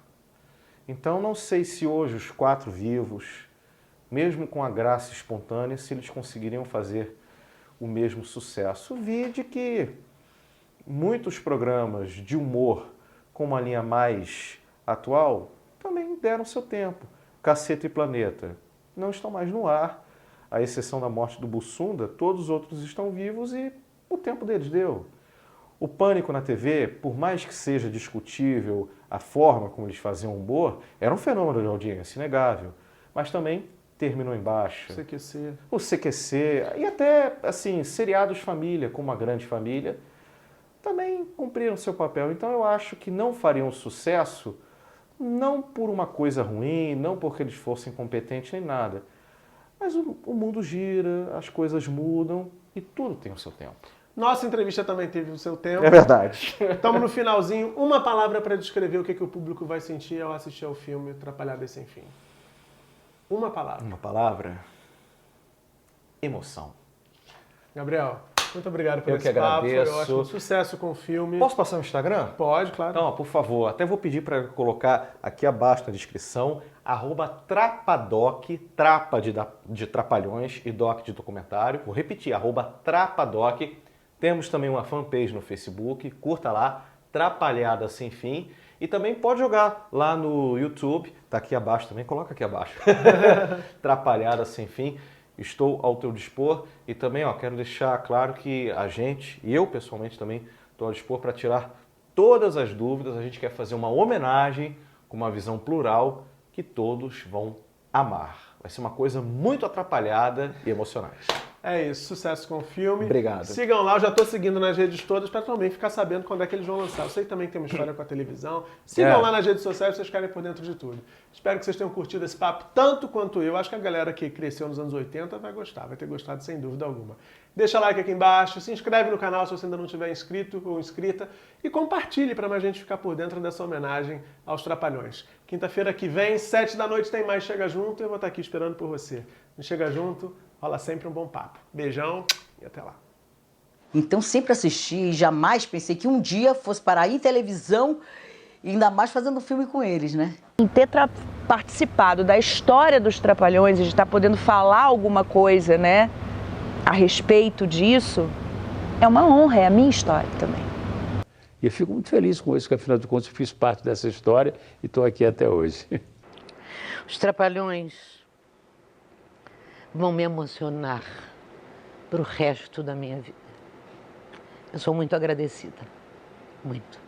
[SPEAKER 1] Então não sei se hoje os quatro vivos, mesmo com a graça espontânea, se eles conseguiriam fazer o mesmo sucesso. Vide que muitos programas de humor com uma linha mais atual também deram seu tempo. Caceta e Planeta não estão mais no ar, à exceção da morte do Bussunda, todos os outros estão vivos e o tempo deles deu. O Pânico na TV, por mais que seja discutível a forma como eles faziam humor, era um fenômeno de audiência, inegável. Mas também terminou em baixa. O CQC. E até, assim, seriados família, como A Grande Família, também cumpriram seu papel. Então eu acho que não fariam sucesso, não por uma coisa ruim, não porque eles fossem competentes nem nada. Mas o mundo gira, as coisas mudam e tudo tem o seu tempo.
[SPEAKER 2] Nossa entrevista também teve o seu tempo.
[SPEAKER 1] É verdade.
[SPEAKER 2] Estamos no finalzinho. Uma palavra para descrever o que o público vai sentir ao assistir ao filme Trapalhadas Sem Fim. Uma palavra.
[SPEAKER 1] Uma palavra? Emoção.
[SPEAKER 2] Gabriel, muito obrigado por
[SPEAKER 1] Eu
[SPEAKER 2] esse
[SPEAKER 1] que
[SPEAKER 2] papo.
[SPEAKER 1] agradeço.
[SPEAKER 2] Foi ótimo. Sucesso com o filme.
[SPEAKER 1] Posso passar no Instagram?
[SPEAKER 2] Pode, claro.
[SPEAKER 1] Então, por favor, até vou pedir para colocar aqui abaixo na descrição, @trapadoc, trapa de trapalhões e doc de documentário. Vou repetir, @trapadoc. Temos também uma fanpage no Facebook, curta lá, Trapalhada Sem Fim. E também pode jogar lá no YouTube, tá aqui abaixo também, coloca aqui abaixo. Trapalhada Sem Fim. Estou ao teu dispor e também quero deixar claro que a gente, e eu pessoalmente também, estou ao dispor para tirar todas as dúvidas. A gente quer fazer uma homenagem com uma visão plural que todos vão amar. Vai ser uma coisa muito atrapalhada e emocionante.
[SPEAKER 2] É isso, sucesso com o filme.
[SPEAKER 1] Obrigado.
[SPEAKER 2] Sigam lá, eu já estou seguindo nas redes todas para também ficar sabendo quando é que eles vão lançar. Eu sei que também tem uma história com a televisão. Sigam lá nas redes sociais, vocês ficarem por dentro de tudo. Espero que vocês tenham curtido esse papo tanto quanto eu. Acho que a galera que cresceu nos anos 80 vai gostar, vai ter gostado sem dúvida alguma. Deixa like aqui embaixo, se inscreve no canal se você ainda não tiver inscrito ou inscrita e compartilhe para mais gente ficar por dentro dessa homenagem aos Trapalhões. Quinta-feira que vem, 7 da noite, tem mais Chega Junto e eu vou estar aqui esperando por você. No Chega Junto, rola sempre um bom papo. Beijão e até lá.
[SPEAKER 3] Então sempre assisti e jamais pensei que um dia fosse parar em televisão e ainda mais fazendo filme com eles, né?
[SPEAKER 4] Em ter participado da história dos Trapalhões e de estar podendo falar alguma coisa, né, a respeito disso, é uma honra, é a minha história também.
[SPEAKER 5] E eu fico muito feliz com isso, porque afinal de contas eu fiz parte dessa história e estou aqui até hoje.
[SPEAKER 6] Os Trapalhões vão me emocionar para o resto da minha vida. Eu sou muito agradecida, muito.